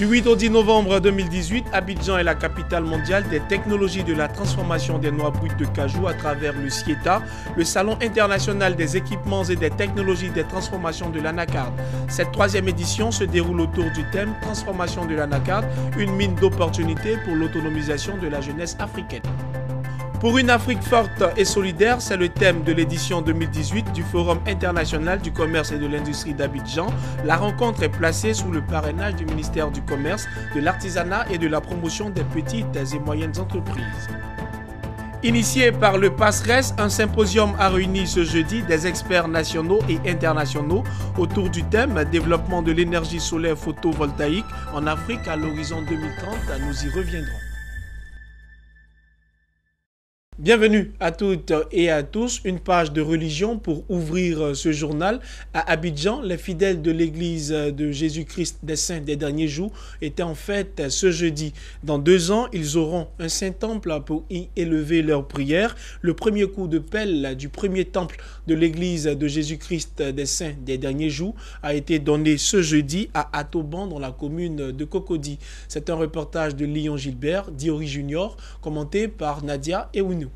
Du 8 au 10 novembre 2018, Abidjan est la capitale mondiale des technologies de la transformation des noix brutes de cajou à travers le SIETA, le Salon international des équipements et des technologies des transformations de l'anacarde. Cette troisième édition se déroule autour du thème « Transformation de l'anacarde, une mine d'opportunités pour l'autonomisation de la jeunesse africaine ». Pour une Afrique forte et solidaire, c'est le thème de l'édition 2018 du Forum international du commerce et de l'industrie d'Abidjan. La rencontre est placée sous le parrainage du ministère du Commerce, de l'Artisanat et de la promotion des petites et moyennes entreprises. Initié par le PASRES, un symposium a réuni ce jeudi des experts nationaux et internationaux autour du thème « Développement de l'énergie solaire photovoltaïque en Afrique à l'horizon 2030 ». Nous y reviendrons. Bienvenue à toutes et à tous. Une page de religion pour ouvrir ce journal. À Abidjan, les fidèles de l'église de Jésus-Christ des Saints des derniers jours étaient en fête ce jeudi. Dans 2 ans, ils auront un saint temple pour y élever leurs prières. Le premier coup de pelle du premier temple de l'église de Jésus-Christ des Saints des derniers jours a été donné ce jeudi à Atoban dans la commune de Cocody. C'est un reportage de Léon Gilbert, Diori Junior, commenté par Nadia Ewunou.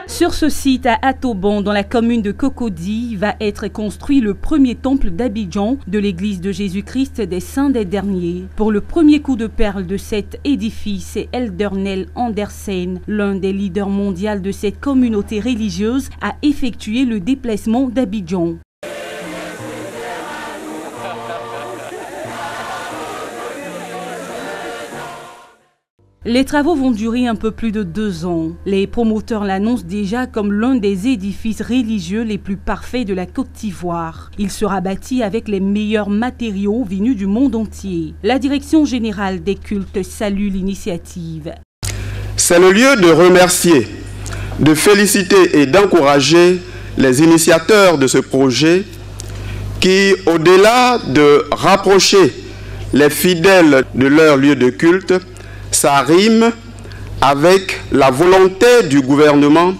Sur ce site à Atoban, dans la commune de Cocody, va être construit le premier temple d'Abidjan de l'église de Jésus-Christ des Saints des Derniers. Pour le premier coup de perle de cet édifice, c'est Elder Nel Andersen, l'un des leaders mondiaux de cette communauté religieuse, a effectué le déplacement d'Abidjan. Les travaux vont durer un peu plus de 2 ans. Les promoteurs l'annoncent déjà comme l'un des édifices religieux les plus parfaits de la Côte d'Ivoire. Il sera bâti avec les meilleurs matériaux venus du monde entier. La direction générale des cultes salue l'initiative. C'est le lieu de remercier, de féliciter et d'encourager les initiateurs de ce projet qui, au-delà de rapprocher les fidèles de leur lieu de culte, ça rime avec la volonté du gouvernement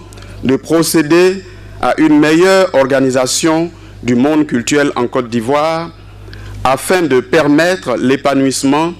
de procéder à une meilleure organisation du monde culturel en Côte d'Ivoire afin de permettre l'épanouissement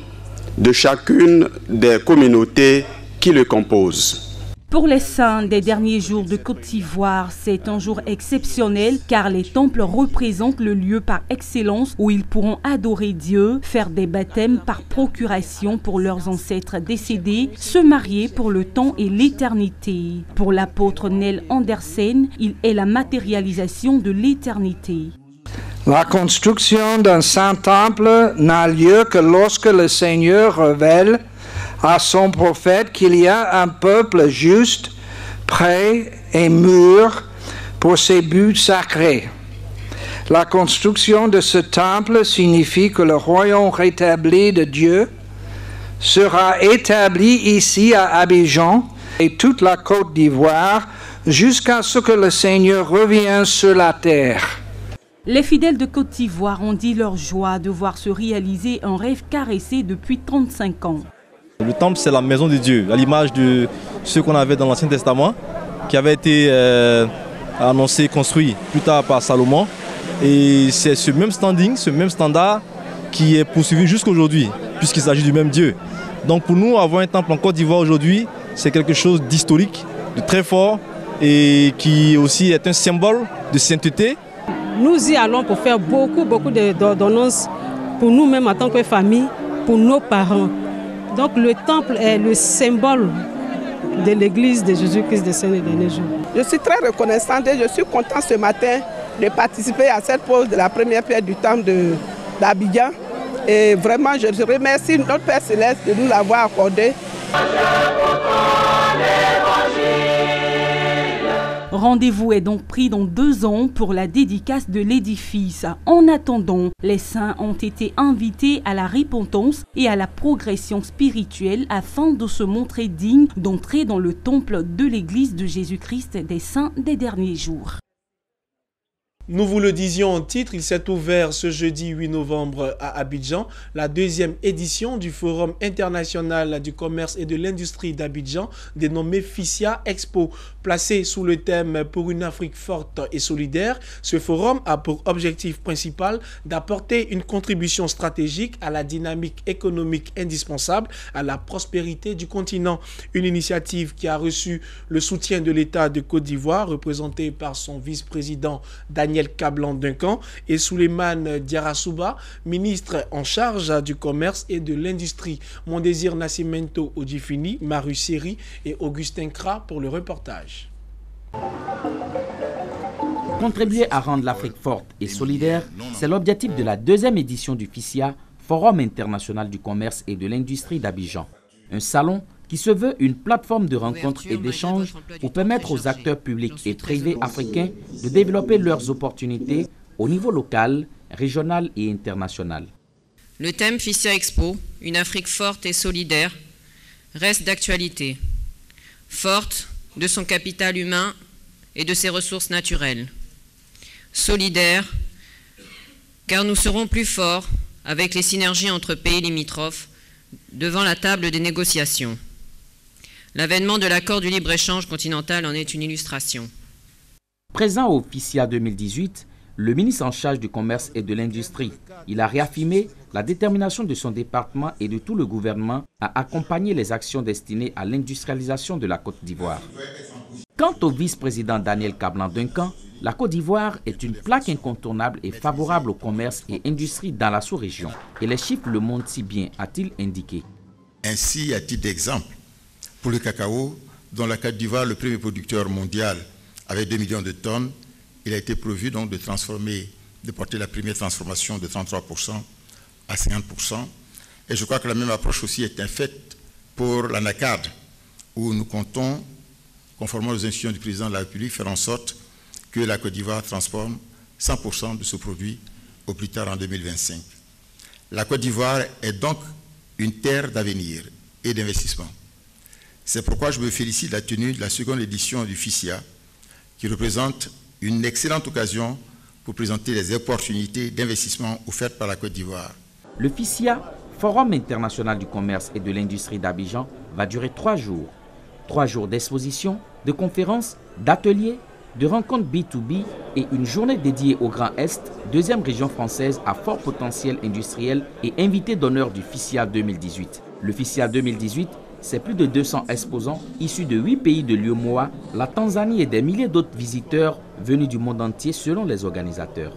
de chacune des communautés qui le composent. Pour les saints des derniers jours de Côte d'Ivoire, c'est un jour exceptionnel car les temples représentent le lieu par excellence où ils pourront adorer Dieu, faire des baptêmes par procuration pour leurs ancêtres décédés, se marier pour le temps et l'éternité. Pour l'apôtre Nel Andersen, il est la matérialisation de l'éternité. La construction d'un saint temple n'a lieu que lorsque le Seigneur révèle à son prophète qu'il y a un peuple juste, prêt et mûr pour ses buts sacrés. La construction de ce temple signifie que le royaume rétabli de Dieu sera établi ici à Abidjan et toute la Côte d'Ivoire jusqu'à ce que le Seigneur revienne sur la terre. Les fidèles de Côte d'Ivoire ont dit leur joie de voir se réaliser un rêve caressé depuis 35 ans. Le temple, c'est la maison de Dieu, à l'image de ce qu'on avait dans l'Ancien Testament, qui avait été annoncé, construit plus tard par Salomon. Et c'est ce même standing, ce même standard qui est poursuivi jusqu'aujourd'hui, puisqu'il s'agit du même Dieu. Donc pour nous, avoir un temple en Côte d'Ivoire aujourd'hui, c'est quelque chose d'historique, de très fort, et qui aussi est un symbole de sainteté. Nous y allons pour faire beaucoup d'ordonnances pour nous-mêmes en tant que famille, pour nos parents. Donc le temple est le symbole de l'église de Jésus-Christ des Saints des derniers jours. Je suis très reconnaissante et je suis content ce matin de participer à cette pose de la première pierre du temple d'Abidjan. Et vraiment, je remercie notre Père Céleste de nous l'avoir accordé. Rendez-vous est donc pris dans 2 ans pour la dédicace de l'édifice. En attendant, les saints ont été invités à la repentance et à la progression spirituelle afin de se montrer dignes d'entrer dans le temple de l'église de Jésus-Christ des Saints des derniers jours. Nous vous le disions en titre, il s'est ouvert ce jeudi 8 novembre à Abidjan, la deuxième édition du Forum international du commerce et de l'industrie d'Abidjan, dénommé FICIA Expo. Placé sous le thème « Pour une Afrique forte et solidaire », ce forum a pour objectif principal d'apporter une contribution stratégique à la dynamique économique indispensable à la prospérité du continent. Une initiative qui a reçu le soutien de l'État de Côte d'Ivoire, représenté par son vice-président Daniel Kablan-Duncan et Souleymane Diarra-Souba, ministre en charge du commerce et de l'industrie. Mon désir Nascimento Odjifini, Maru Seri et Augustin Kra pour le reportage. Contribuer à rendre l'Afrique forte et solidaire, c'est l'objectif de la deuxième édition du FICIA, Forum international du commerce et de l'industrie d'Abidjan. Un salon qui se veut une plateforme de rencontres et d'échanges pour permettre aux acteurs publics et privés africains de développer leurs opportunités au niveau local, régional et international. Le thème FICIA Expo, une Afrique forte et solidaire, reste d'actualité. Forte de son capital humain et de ses ressources naturelles. Solidaire, car nous serons plus forts avec les synergies entre pays limitrophes devant la table des négociations. L'avènement de l'accord du libre-échange continental en est une illustration. Présent au FICIA 2018, le ministre en charge du commerce et de l'industrie, il a réaffirmé la détermination de son département et de tout le gouvernement à accompagner les actions destinées à l'industrialisation de la Côte d'Ivoire. Quant au vice-président Daniel Kablan-Duncan, la Côte d'Ivoire est une plaque incontournable et favorable au commerce et industrie dans la sous-région. Et les chiffres le montrent si bien, a-t-il indiqué. Ainsi, à titre d'exemple, pour le cacao, dont la Côte d'Ivoire, le premier producteur mondial, avec 2 millions de tonnes, il a été prévu donc de porter la première transformation de 33% à 50%. Et je crois que la même approche aussi est faite pour l'anacarde, où nous comptons, conformément aux instructions du président de la République, faire en sorte que la Côte d'Ivoire transforme 100% de ce produit au plus tard en 2025. La Côte d'Ivoire est donc une terre d'avenir et d'investissement. C'est pourquoi je me félicite de la tenue de la seconde édition du FICIA, qui représente une excellente occasion pour présenter les opportunités d'investissement offertes par la Côte d'Ivoire. Le FICIA, Forum international du commerce et de l'industrie d'Abidjan, va durer 3 jours. 3 jours d'exposition, de conférences, d'ateliers, de rencontres B2B et une journée dédiée au Grand Est, deuxième région française à fort potentiel industriel et invité d'honneur du FICIA 2018. Le FICIA 2018, c'est plus de 200 exposants issus de 8 pays de l'UEMOA, la Tanzanie et des milliers d'autres visiteurs venus du monde entier selon les organisateurs.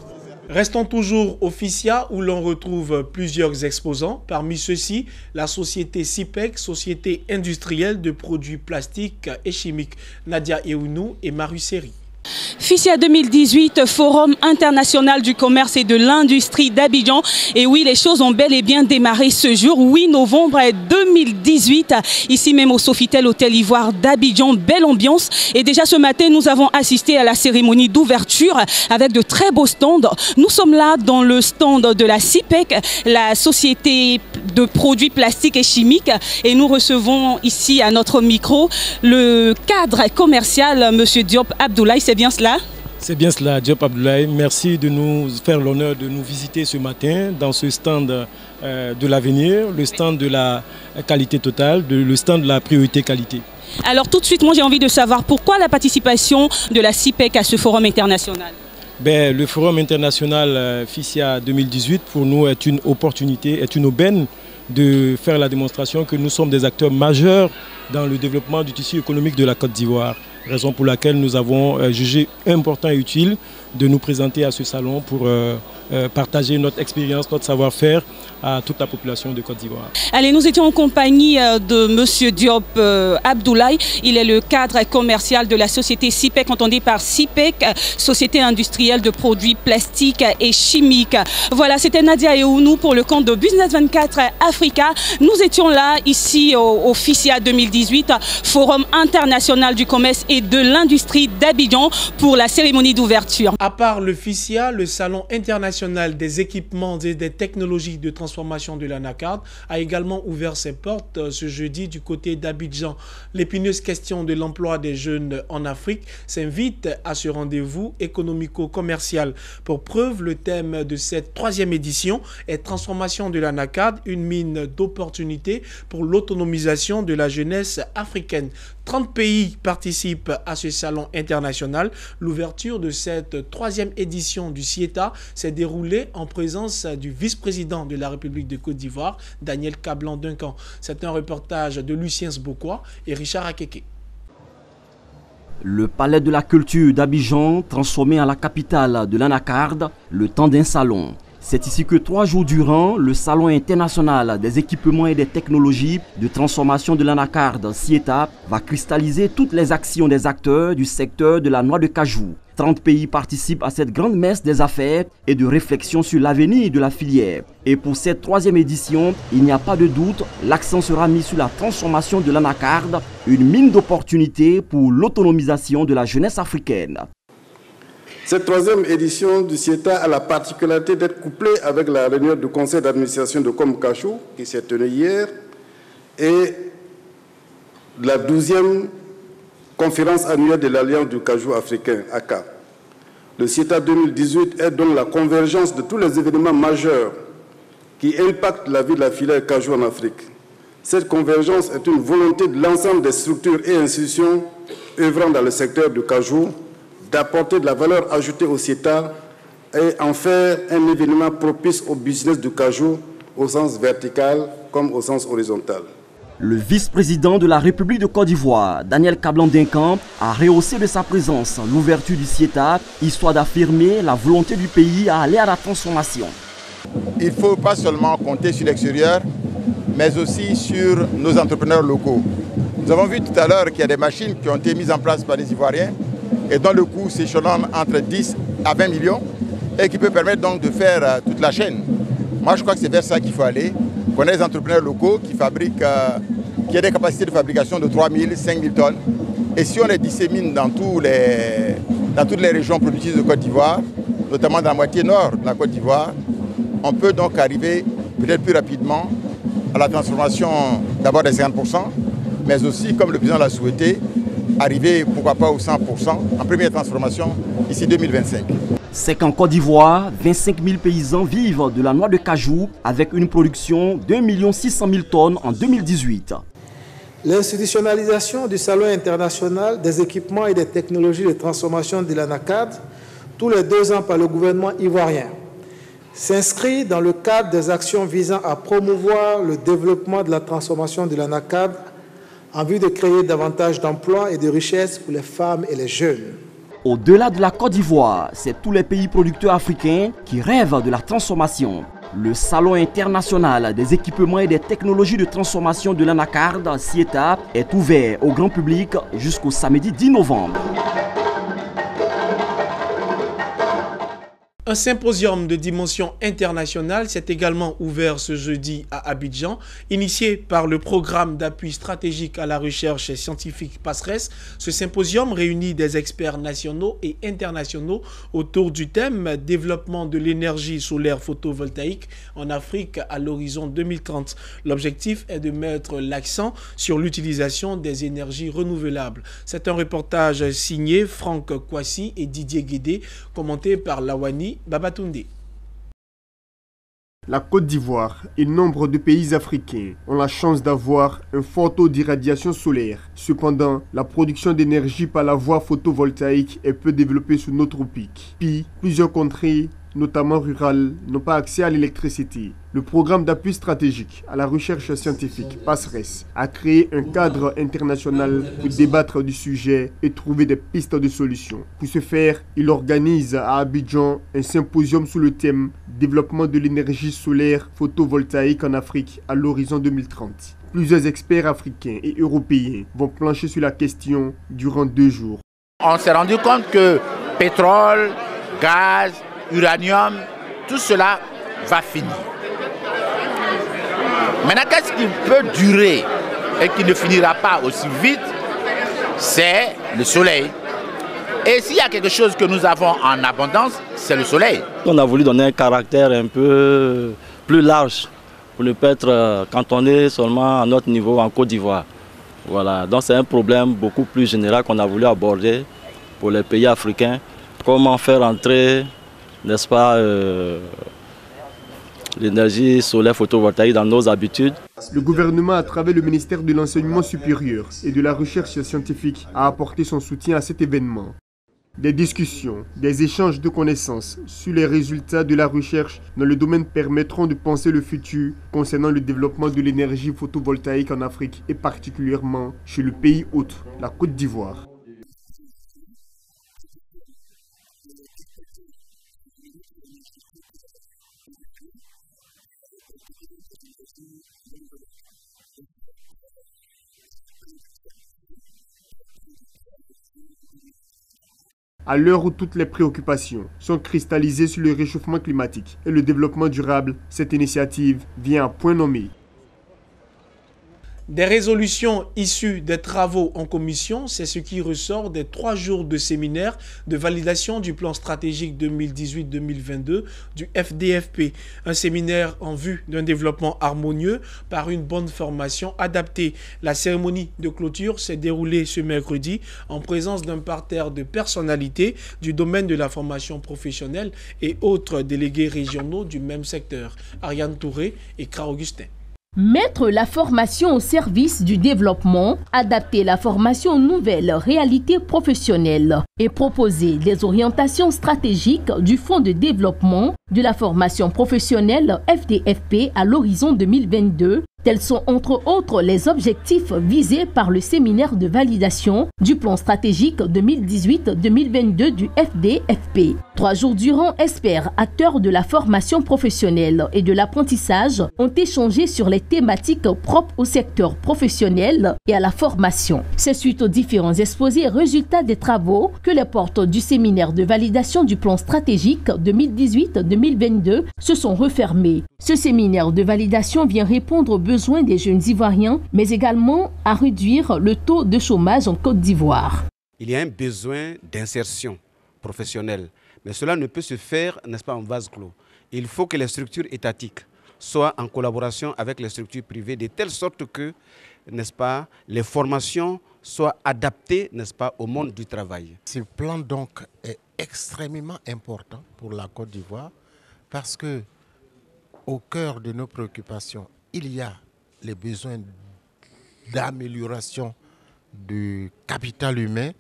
Restons toujours au FICIA où l'on retrouve plusieurs exposants. Parmi ceux-ci, la société CIPEC, société industrielle de produits plastiques et chimiques. Nadia Eounou et Maru Seri. FICIA 2018, Forum international du commerce et de l'industrie d'Abidjan. Et oui, les choses ont bel et bien démarré ce jour, 8 novembre 2018, ici même au Sofitel Hôtel Ivoire d'Abidjan. Belle ambiance. Et déjà ce matin, nous avons assisté à la cérémonie d'ouverture avec de très beaux stands. Nous sommes là dans le stand de la CIPEC, la société de produits plastiques et chimiques. Et nous recevons ici à notre micro le cadre commercial, M. Diop Abdoulaye. C'est bien cela? C'est bien cela, Diop Abdoulaye. Merci de nous faire l'honneur de nous visiter ce matin dans ce stand de l'avenir, le stand de la qualité totale, le stand de la priorité qualité. Alors tout de suite, moi j'ai envie de savoir pourquoi la participation de la CIPEC à ce forum international? Le forum international FICIA 2018 pour nous est une opportunité, est une aubaine de faire la démonstration que nous sommes des acteurs majeurs dans le développement du tissu économique de la Côte d'Ivoire. Raison pour laquelle nous avons jugé important et utile de nous présenter à ce salon pour partager notre expérience, notre savoir-faire à toute la population de Côte d'Ivoire. Allez, nous étions en compagnie de M. Diop Abdoulaye. Il est le cadre commercial de la société CIPEC, entendue par CIPEC, Société industrielle de produits plastiques et chimiques. Voilà, c'était Nadia Eounou pour le compte de Business 24 Africa. Nous étions là, ici au FICIA 2018, Forum international du commerce et de l'industrie d'Abidjan pour la cérémonie d'ouverture. À part le FICIA, le salon international international des équipements et des technologies de transformation de l'Anacarde a également ouvert ses portes ce jeudi du côté d'Abidjan. L'épineuse question de l'emploi des jeunes en Afrique s'invite à ce rendez-vous économico-commercial. Pour preuve, le thème de cette 3e édition est Transformation de l'Anacarde, une mine d'opportunités pour l'autonomisation de la jeunesse africaine. 30 pays participent à ce salon international. L'ouverture de cette 3e édition du CIETA s'est déroulée en présence du vice-président de la République de Côte d'Ivoire, Daniel Kablan-Duncan. C'est un reportage de Lucien Sbokwa et Richard Akeke. Le palais de la culture d'Abidjan, transformé en la capitale de l'Anacarde, le temps d'un salon. C'est ici que 3 jours durant, le Salon international des équipements et des technologies de transformation de l'Anacarde, CIETA, va cristalliser toutes les actions des acteurs du secteur de la noix de cajou. 30 pays participent à cette grande messe des affaires et de réflexion sur l'avenir de la filière. Et pour cette 3e édition, il n'y a pas de doute, l'accent sera mis sur la transformation de l'Anacarde, une mine d'opportunités pour l'autonomisation de la jeunesse africaine. Cette 3e édition du CIETA a la particularité d'être couplée avec la réunion du conseil d'administration de Komkachou qui s'est tenue hier et la 12e conférence annuelle de l'Alliance du cajou africain, ACA. Le CIETA 2018 est donc la convergence de tous les événements majeurs qui impactent la vie de la filière cajou en Afrique. Cette convergence est une volonté de l'ensemble des structures et institutions œuvrant dans le secteur du cajou d'apporter de la valeur ajoutée au CIETA et en faire un événement propice au business du cajou au sens vertical comme au sens horizontal. Le vice-président de la République de Côte d'Ivoire, Daniel Kablan-Duncan, a rehaussé de sa présence l'ouverture du CIETA, histoire d'affirmer la volonté du pays à aller à la transformation. Il ne faut pas seulement compter sur l'extérieur, mais aussi sur nos entrepreneurs locaux. Nous avons vu tout à l'heure qu'il y a des machines qui ont été mises en place par les Ivoiriens et dont le coût s'échelonne entre 10 à 20 millions et qui peut permettre donc de faire toute la chaîne. Moi, je crois que c'est vers ça qu'il faut aller. On a des entrepreneurs locaux qui fabriquent, qui ont des capacités de fabrication de 3 000, 5 000 tonnes. Et si on les dissémine dans toutes les régions productives de Côte d'Ivoire, notamment dans la moitié nord de la Côte d'Ivoire, on peut donc arriver peut-être plus rapidement à la transformation d'abord des 50%, mais aussi, comme le président l'a souhaité, arriver pourquoi pas au 100% en première transformation d'ici 2025. C'est qu'en Côte d'Ivoire, 25 000 paysans vivent de la noix de cajou avec une production d'1 600 000 tonnes en 2018. L'institutionnalisation du Salon international des équipements et des technologies de transformation de l'Anacarde, tous les 2 ans par le gouvernement ivoirien, s'inscrit dans le cadre des actions visant à promouvoir le développement de la transformation de l'Anacarde en vue de créer davantage d'emplois et de richesses pour les femmes et les jeunes. Au-delà de la Côte d'Ivoire, c'est tous les pays producteurs africains qui rêvent de la transformation. Le Salon international des équipements et des technologies de transformation de l'Anacarde, CIETA, est ouvert au grand public jusqu'au samedi 10 novembre. Un symposium de dimension internationale s'est également ouvert ce jeudi à Abidjan, initié par le programme d'appui stratégique à la recherche scientifique PASRES. Ce symposium réunit des experts nationaux et internationaux autour du thème « Développement de l'énergie solaire photovoltaïque en Afrique à l'horizon 2030 ». L'objectif est de mettre l'accent sur l'utilisation des énergies renouvelables. C'est un reportage signé Franck Kwasi et Didier Guédé, commenté par Lawani Babatunde. La Côte d'Ivoire et nombre de pays africains ont la chance d'avoir un fort taux d'irradiation solaire. Cependant, la production d'énergie par la voie photovoltaïque est peu développée sous nos tropiques. Puis, plusieurs contrées, notamment rurales, n'ont pas accès à l'électricité. Le programme d'appui stratégique à la recherche scientifique, PASRES, a créé un cadre international pour débattre du sujet et trouver des pistes de solutions. Pour ce faire, il organise à Abidjan un symposium sous le thème « Développement de l'énergie solaire photovoltaïque en Afrique à l'horizon 2030 ». Plusieurs experts africains et européens vont plancher sur la question durant 2 jours. On s'est rendu compte que pétrole, gaz, uranium, tout cela va finir. Maintenant, qu'est-ce qui peut durer et qui ne finira pas aussi vite? C'est le soleil. Et s'il y a quelque chose que nous avons en abondance, c'est le soleil. On a voulu donner un caractère un peu plus large pour ne pas être cantonné seulement à notre niveau en Côte d'Ivoire. Voilà, donc c'est un problème beaucoup plus général qu'on a voulu aborder pour les pays africains. Comment faire entrer, n'est-ce pas, l'énergie solaire photovoltaïque dans nos habitudes. Le gouvernement, à travers le ministère de l'Enseignement supérieur et de la Recherche scientifique, a apporté son soutien à cet événement. Des discussions, des échanges de connaissances sur les résultats de la recherche dans le domaine permettront de penser le futur concernant le développement de l'énergie photovoltaïque en Afrique et particulièrement chez le pays hôte, la Côte d'Ivoire. À l'heure où toutes les préoccupations sont cristallisées sur le réchauffement climatique et le développement durable, cette initiative vient à point nommé. Des résolutions issues des travaux en commission, c'est ce qui ressort des 3 jours de séminaire de validation du plan stratégique 2018-2022 du FDFP. Un séminaire en vue d'un développement harmonieux par une bonne formation adaptée. La cérémonie de clôture s'est déroulée ce mercredi en présence d'un parterre de personnalités du domaine de la formation professionnelle et autres délégués régionaux du même secteur. Ariane Touré et Kra Augustin. Mettre la formation au service du développement, adapter la formation aux nouvelles réalités professionnelles et proposer des orientations stratégiques du Fonds de développement de la formation professionnelle FDFP à l'horizon 2022. Tels sont entre autres les objectifs visés par le séminaire de validation du plan stratégique 2018-2022 du FDFP. 3 jours durant, experts, acteurs de la formation professionnelle et de l'apprentissage ont échangé sur les thématiques propres au secteur professionnel et à la formation. C'est suite aux différents exposés et résultats des travaux que les portes du séminaire de validation du plan stratégique 2018-2022 se sont refermées. Ce séminaire de validation vient répondre aux besoins des jeunes Ivoiriens, mais également à réduire le taux de chômage en Côte d'Ivoire. Il y a un besoin d'insertion professionnelle, mais cela ne peut se faire, n'est-ce pas, en vase clos. Il faut que les structures étatiques soient en collaboration avec les structures privées, de telle sorte que, n'est-ce pas, les formations soient adaptées, n'est-ce pas, au monde du travail. Ce plan donc est extrêmement important pour la Côte d'Ivoire parce que au cœur de nos préoccupations, il y a les besoins d'amélioration du capital humain.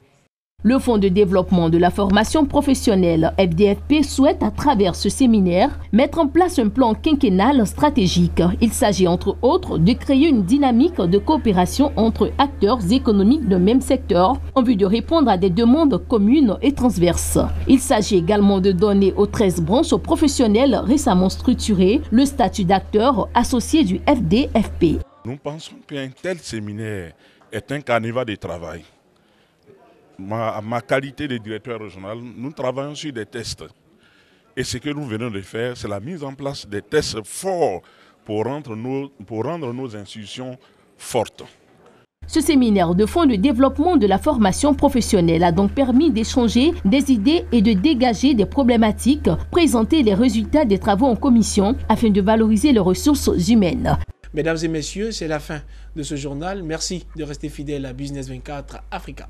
Le Fonds de développement de la formation professionnelle FDFP souhaite à travers ce séminaire mettre en place un plan quinquennal stratégique. Il s'agit entre autres de créer une dynamique de coopération entre acteurs économiques d'un même secteur en vue de répondre à des demandes communes et transverses. Il s'agit également de donner aux 13 branches professionnelles récemment structurées le statut d'acteur associé du FDFP. Nous pensons qu'un tel séminaire est un carnaval de travail. Ma qualité de directeur régional, nous travaillons sur des tests. Et ce que nous venons de faire, c'est la mise en place des tests forts pour rendre nos institutions fortes. Ce séminaire de fonds de développement de la formation professionnelle a donc permis d'échanger des idées et de dégager des problématiques, présenter les résultats des travaux en commission afin de valoriser les ressources humaines. Mesdames et messieurs, c'est la fin de ce journal. Merci de rester fidèles à Business 24 Africa.